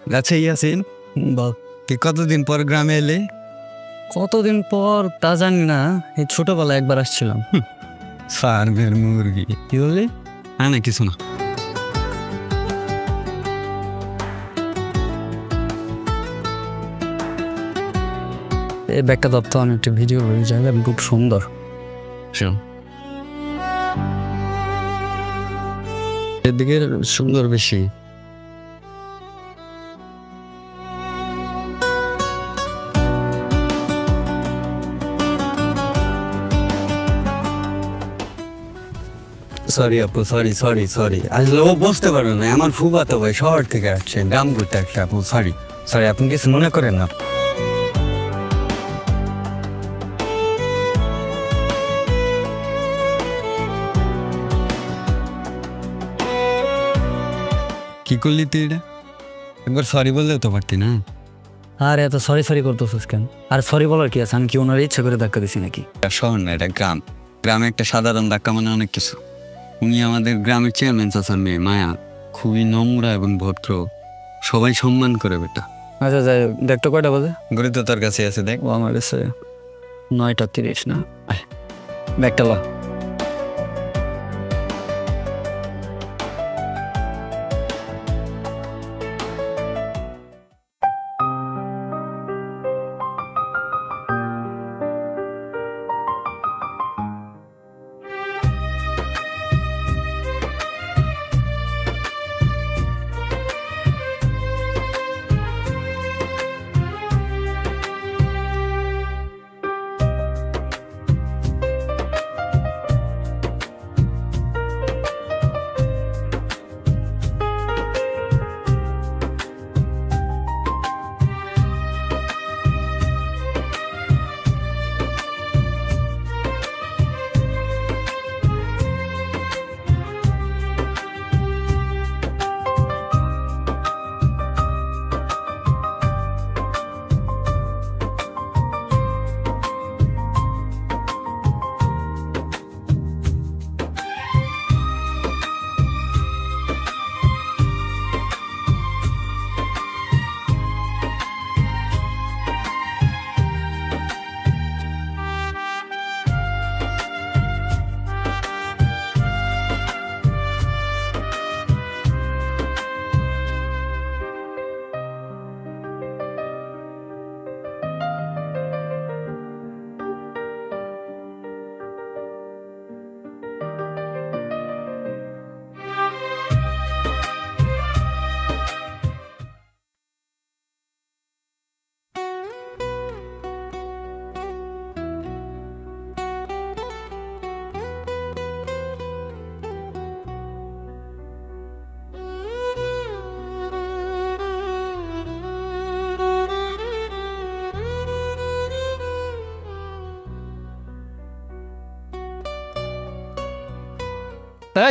আচ্ছা ইয়াসিন, বল। তুই কতদিন পর গ্রামে এলে? কতদিন পর তা জানি না, এই ছোটবেলায় একবার আসছিলাম। ফার্মের মুরগি। কি বললি? না কিছু না। এই ব্যাগটা দপ্তর অনেকটা ভিডিও হয়ে যায়, খুব সুন্দর। এদিকে সুন্দর বেশি। সরি আপু, সরি সরি সরি, আসলে ও বুঝতে পারবে না, আমার ফুফাতো ভাই শহর থেকে আসছে, গ্রাম ঘুরতে আসছে। আপু সরি সরি, আপনি কিছু মনে করেন না। কি করলি তুই এটা? একবার সরি বললেও তো পারতি না। আর এত সরি সরি করতেছিস কেন? আর সরি বলার কি আছে? আমি কি ওনার ইচ্ছা করে ধাক্কা দিছি নাকি? শহর না, এটা গ্রাম। গ্রামে একটা সাধারণ ধাক্কা মানে অনেক কিছু। উনি আমাদের গ্রামের চেয়ারম্যান চাচার মেয়ে মায়া, খুবই নম্র এবং ভদ্র, সবাই সম্মান করে বেটা। আচ্ছা যাই হোক, দেখতো কয়টা বাজে? ঘড়ি তো তোর কাছে আছে, দেখ। ও আমার কাছে 9:30 না। ব্যাগটা লা।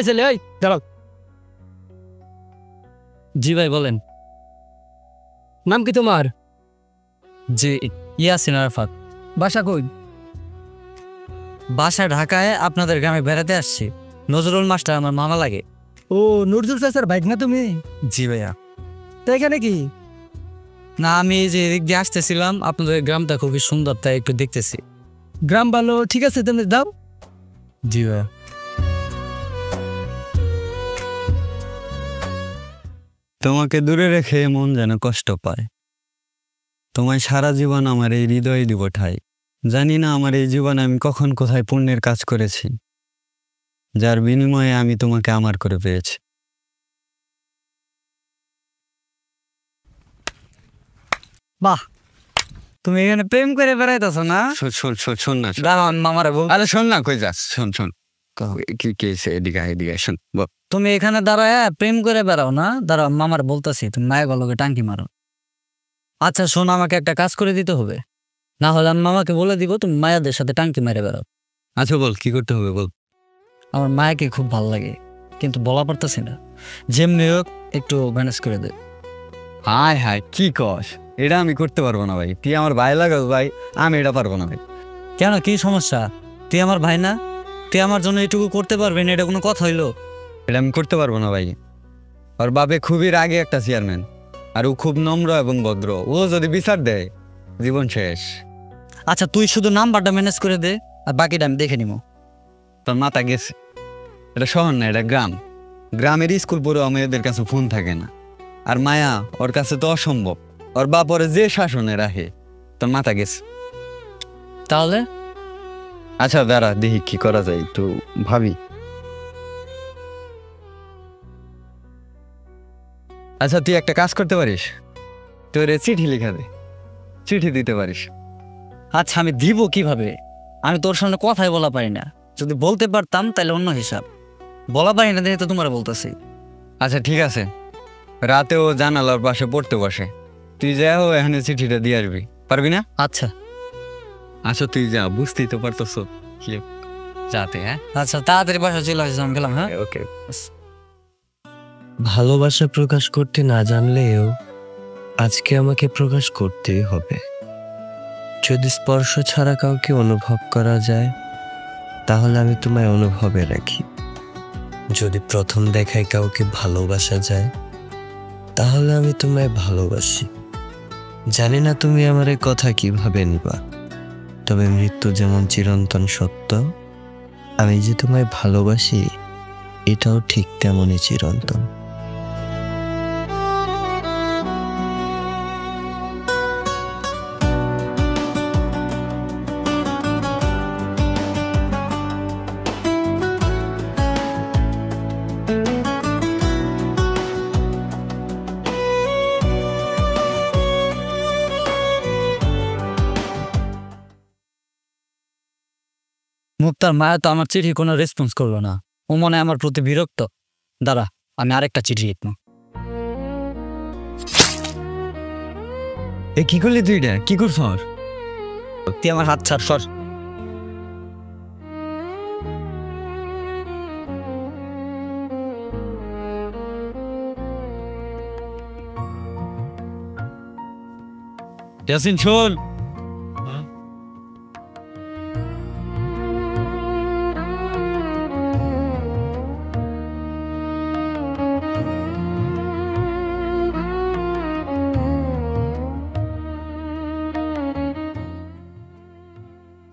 এই ছেলে, এই দাঁড়াও। জি ভাই বলেন। নাম কি তোমার? জি ইয়াসিন আরাফাত। বাসা কই? বাসা ঢাকায়, আপনাদের গ্রামে বেড়াতে আসছি। নজরুল মাস্টার আমার মামা লাগে। ও নজরুল স্যার বাইক না তুমি? জি ভাইয়া। তো এখানে কি? না আমি যে এদিক দিয়ে আসতেছিলাম, আপনাদের গ্রামটা খুবই সুন্দর, তাই একটু দেখতেছি। গ্রাম ভালো, ঠিক আছে তুমি দাও। জি ভাইয়া। তোমাকে দূরে রেখে মন যেন কষ্ট পায়। তোমায় সারা জীবন আমার এই হৃদয়ে দিব ঠাই। জানি না আমার এই জীবনে আমি কখন কোথায় পুণ্যের কাজ করেছি, যার বিনিময়ে আমি তোমাকে আমার করে পেয়েছি। বাহ, তুমি এখানে প্রেম করে বেড়াইতেছ না? শোন না, দাঁড়াও মামারে বল। আরে শোন না, কই যাস? শোন কি এদিকে এদিকে শোন। তুমি এখানে দাঁড়ায় প্রেম করে বেড়াও না? দাঁড়াও মামার বলতেছি, তুমি মায়ের গলকে টাঙ্কি মারো। আচ্ছা শোন, আমাকে একটা কাজ করে দিতে হবে, না হলে আমি মামাকে বলে দিব তুমি মায়াদের সাথে টাঙ্কি মেরে বেড়াও। আচ্ছা বল, কি করতে হবে বল। আমার মায়াকে খুব ভালো লাগে, কিন্তু বলা পারতেছি না। যেমনি হোক একটু ম্যানেজ করে দে। হায় হায়, কি কস? এটা আমি করতে পারবো না ভাই, তুই আমার ভাই লাগাস ভাই, আমি এটা পারবো না ভাই। কেন, কি সমস্যা? তুই আমার ভাই না? তুই আমার জন্য এটুকু করতে পারবি না? এটা কোনো কথা হইলো? এটা আমি করতে পারবো না ভাই। আর বাপে খুবই রাগে একটা চেয়ারম্যান, আর ও খুব নম্র এবং ভদ্র, ও যদি বিচার দেয় জীবন শেষ। আচ্ছা তুই শুধু নাম্বারটা ম্যানেজ করে দে, আর বাকিটা আমি দেখে নিব। তোর মাথা গেছে, এটা শহর না, এটা গ্রাম। গ্রামের স্কুল পড়েও মেয়েদের কাছে ফোন থাকে না। আর মায়া ওর কাছে তো অসম্ভব, ওর বাপ ওরে যে শাসনে রাখে। তোর মাথা গেছে। তাহলে আচ্ছা দাঁড়া, দেখি কি করা যায়, একটু ভাবি। আচ্ছা তুই একটা কাজ করতে পারিস, তোর চিঠি লিখা দে, চিঠি দিতে পারিস। আচ্ছা আমি দিব কিভাবে? আমি তোর সামনে কথাই বলা পারি না। যদি বলতে পারতাম তাহলে অন্য হিসাব, বলা পারি না দেখে তো তোমার বলতেছি। আচ্ছা ঠিক আছে, রাতেও জানালার পাশে পড়তে বসে, তুই যাও এখানে চিঠিটা দিয়ে আসবি, পারবি না? আচ্ছা আচ্ছা তুই যা, বুঝতেই তো পারতস যাতে। হ্যাঁ আচ্ছা তাড়াতাড়ি বাসা চলে আসিস, আমি গেলাম। হ্যাঁ ওকে। ভালোবাসা প্রকাশ করতে না জানলেও আজকে আমাকে প্রকাশ করতেই হবে। যদি স্পর্শ ছাড়া কাউকে অনুভব করা যায়, তাহলে আমি তোমায় অনুভবে রাখি। যদি প্রথম দেখায় কাউকে ভালোবাসা যায়, তাহলে আমি তোমায় ভালোবাসি। জানি না তুমি আমার এই কথা কিভাবে নিবা, তবে মৃত্যু যেমন চিরন্তন সত্য, আমি যে তোমায় ভালোবাসি এটাও ঠিক তেমনই চিরন্তন। মুক্তার মায়া তো আমার চিঠি কোনো রেসপন্স করলো না, ও মনে হয় আমার প্রতি বিরক্ত। দাঁড়া আমি আরেকটা চিঠি লিখবো। এ কি করলি তুই? এটা কি করছ? তুই আমার হাত ছাড়, সর। ইয়াসিন শোন,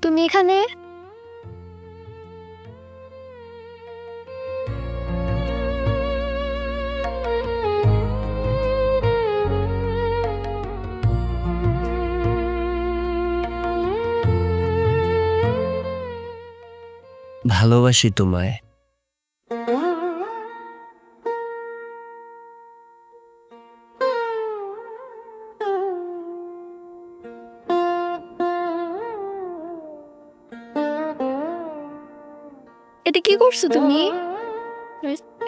তুমি এখানে? ভালোবাসি তোমায়। এটা কি করছো তুমি?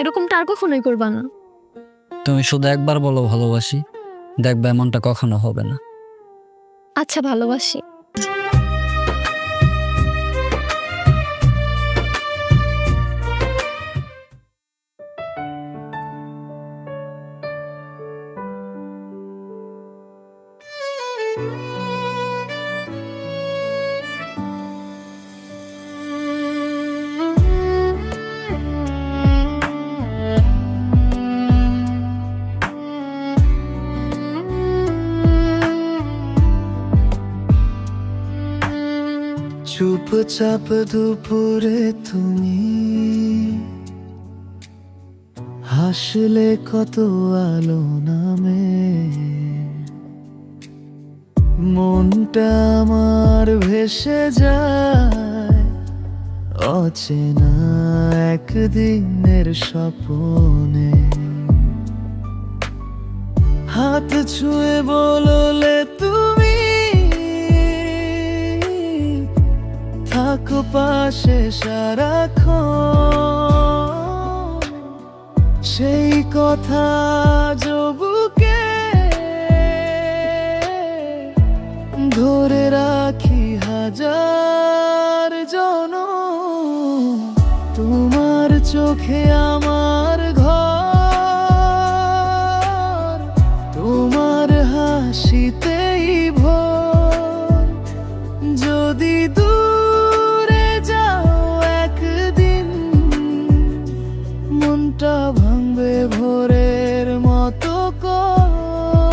এরকমটা আর কখনোই করবা না। তুমি শুধু একবার বলো ভালোবাসি, দেখবে এমনটা কখনো হবে না। আচ্ছা ভালোবাসি। চুপচাপ দুপুরে তুমি হাসলে কত আলো নামে, মনটা আমার ভেসে যায় অচেনা একদিনের স্বপ্নে। হাত ছুঁয়ে বললে তুমি থাকো পাশে সারাক্ষণ, সেই কথা বুকে ধরে রাখি হাজার জনম। তোমার চোখে আমার ঘর, তোমার হাসিতেই ভোর। যদি দূরে যাও একদিন, মনটা ভাঙবে ভোরের মতো করে।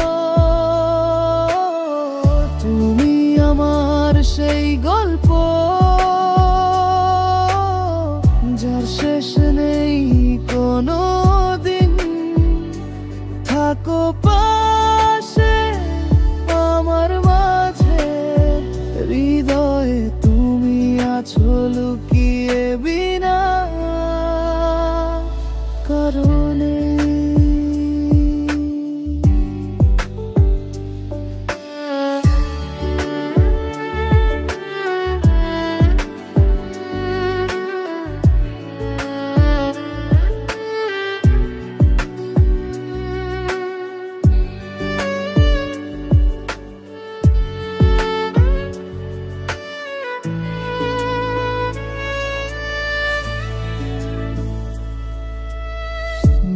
থাকো পাশে আমার মাঝে, হৃদয়ে তুমি আছো লুকিয়ে বিনা কারণে।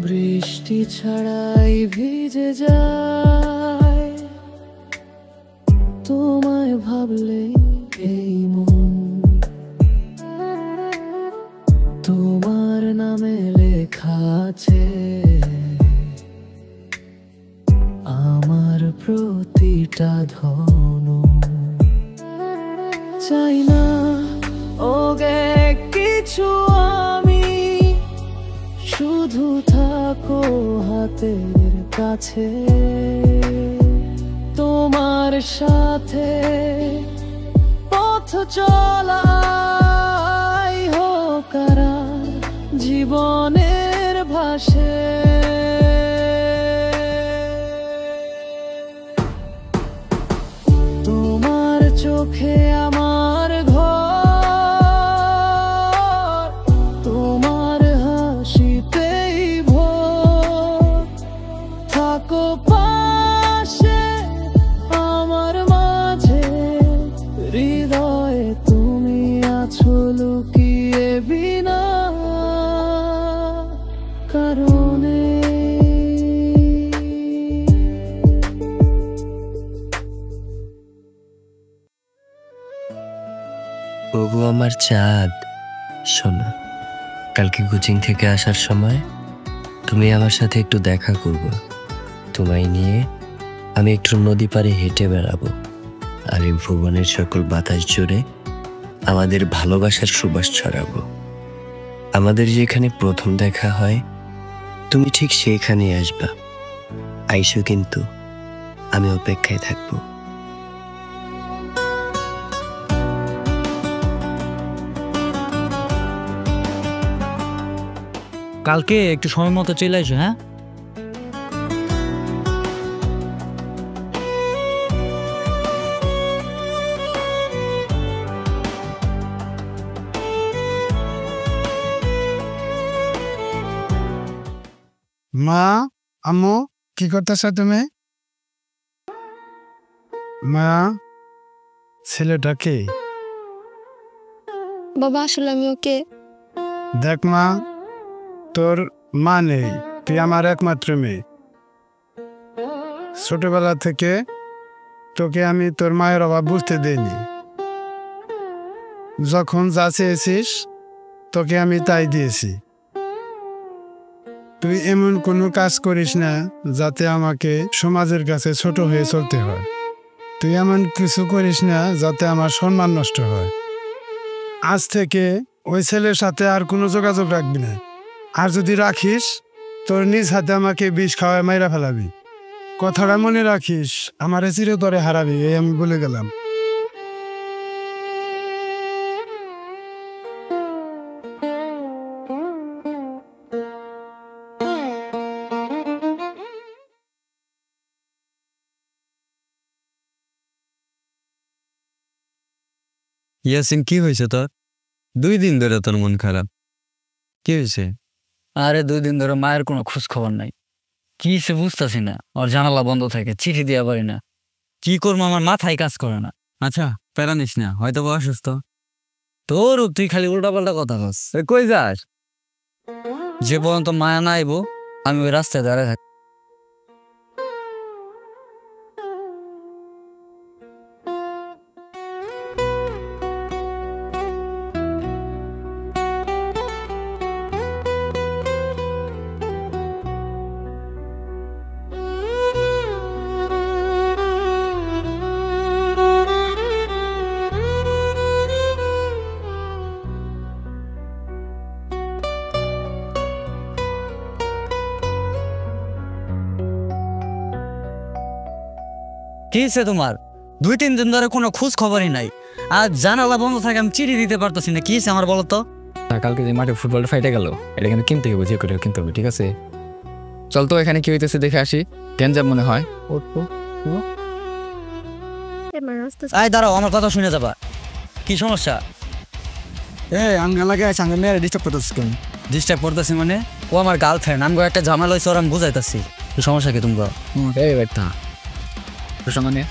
বৃষ্টি ছাড়াই ভিজে যায় তোমায় ভাবলে এই মন, তোমার নামে লেখা আছে আমার প্রতিটা ধনু। চাই না ওগে কিছু আমি, শুধু থাকো হাতের কাছে, তোমার সাথে পথ চলাই হোক জীবনের ভাষে। তোমার চোখে আমার ঘর, তোমার হাসিতেই ভোর, থাকো পাশে আমার মাঝে, হৃদয়ে তুমি আছো লুকিয়ে বিনা কারণে। ওগো আমার চাঁদ, শোনো, কালকে কোচিং থেকে আসার সময় তুমি আমার সাথে একটু দেখা করবে। তোমায় নিয়ে আমি একটু নদী পাড়ে হেঁটে বেড়াবো, আর এই ভুবনের সকল বাতাস জুড়ে আমাদের ভালোবাসার সুবাস ছড়াবো। আমাদের যেখানে প্রথম দেখা হয় তুমি ঠিক সেইখানে আসবা। আইসো কিন্তু, আমি অপেক্ষায় থাকবো। কালকে একটু সময় মতো চলে আসো, হ্যাঁ? মা, আম্মু, কি করতেছ তুমি? মা, ছেলেটা কে? বাবা আসলে আমি ওকে দেখ মা, তোর মা নেই, তুই আমার একমাত্র মেয়ে। ছোটবেলা থেকে তোকে আমি তোর মায়ের অভাব বুঝতে দেইনি। যখন যা চেয়েছিস তোকে আমি তাই দিয়েছি। তুই এমন কোনো কাজ করিস না যাতে আমাকে সমাজের কাছে ছোট হয়ে চলতে হয়। তুই এমন কিছু করিস না যাতে আমার সম্মান নষ্ট হয়। আজ থেকে ওই ছেলের সাথে আর কোনো যোগাযোগ রাখবি না, আর যদি রাখিস তোর নিজ হাতে আমাকে বিষ খাওয়ায় মাইরা ফেলাবি। কথাটা মনে রাখিস, আমারে চিরতরে হারাবি, এই আমি বলে গেলাম। ইয়াসিন, কি হয়েছে তোর? 2 দিন ধরে তোর মন খারাপ, কি হয়েছে? আরে 2 দিন ধরে মায়ের কোনো খোঁজ খবর নাই। কি সে বুঝতেছি না, ওর জানালা বন্ধ থাকে, চিঠি দেওয়া পারি না, কি করবো আমার মাথায় কাজ করে না। আচ্ছা, প্যারা নিস না, হয়তো বা অসুস্থ। তোর তুই খালি উল্টাপাল্টা কথা কস। কই যাস? যে পর্যন্ত মায়া না আইবো আমি ওই রাস্তায় দাঁড়ায় থাকি। কি হয়েছে তোমার? 2-3 দিন ধরে কোনো খোঁজ খবরই নাই। আর জানালা বন্ধ থাকে, আমি চিঠি দিতে পারতেছি না। কি হয়েছে আমার বলো তো? কালকে যে মাঠে ফুটবলটা ফাইটে গেল, এটা কিন্তু কিনতে হবে, যে করে কিনতে হবে, ঠিক আছে? চল তো এখানে কি হইতেছে দেখে আসি। গ্যাঞ্জাম মনে হয়। আয় দাঁড়াও, আমার কথা শুনে যাবা। কি সমস্যা? এই আঙ্গা লাগে সঙ্গে মেরে ডিস্টার্ব করতেছিস কেন? ডিস্টার্ব করতেছি মানে? ও আমার গার্লফ্রেন্ড, আমি একটা ঝামেলা হয়েছে, ওর আমি বুঝাইতেছি। কি সমস্যা কি তোমার? এই ব্যাপারটা তোর সঙ্গে নিয়ে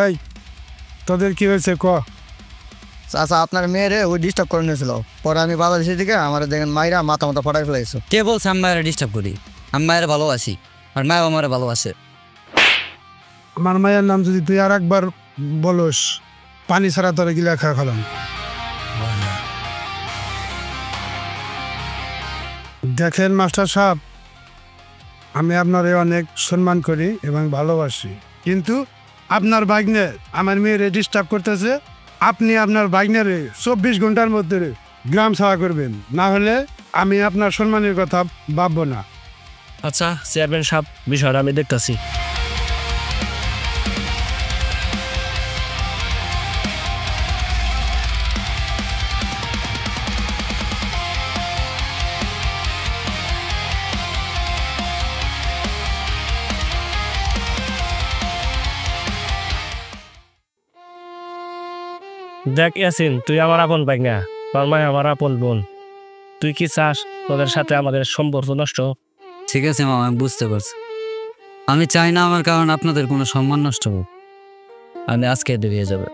এই তোদের কি হয়েছে ক? আচ্ছা, আপনার মেয়েরে ওই ডিস্টার্ব করে নিয়েছিল, পরে আমি বাংলাদেশের দিকে আমার দেখেন মাইরা মাথা মাথা ফটাই ফেলাইছো। কে বলছে আমি মায়ের ডিস্টার্ব করি? আমি মায়ের ভালোবাসি, আর মায়ের আমার ভালোবাসে। আমার মায়ের নাম যদি তুই আর একবার বলস, পানি ছাড়া তোরে গিলা খা খালাম। দেখেন মাস্টার সাহেব, আমি আপনারে অনেক সম্মান করি এবং ভালোবাসি, কিন্তু আপনার ভাগ্নে আমার মেয়েরে ডিস্টার্ব করতেছে। আপনি আপনার ভাগ্নের 24 ঘন্টার মধ্যে গ্রাম ছাড়া করবেন, না হলে আমি আপনার সম্মানের কথা ভাববো না। আচ্ছা চেয়ারম্যান সাহেব, বিষয়টা আমি দেখতেছি। দেখ ইয়াসিন, তুই আমার আপন ভাই না, তোর মাই আমার আপন বোন। তুই কি চাস তোদের সাথে আমাদের সম্পর্ক নষ্ট? ঠিক আছে মামা, আমি বুঝতে পারছি। আমি চাই না আমার কারণ আপনাদের কোনো সম্মান নষ্ট হোক। আমি আজকে বেরিয়ে যাবে।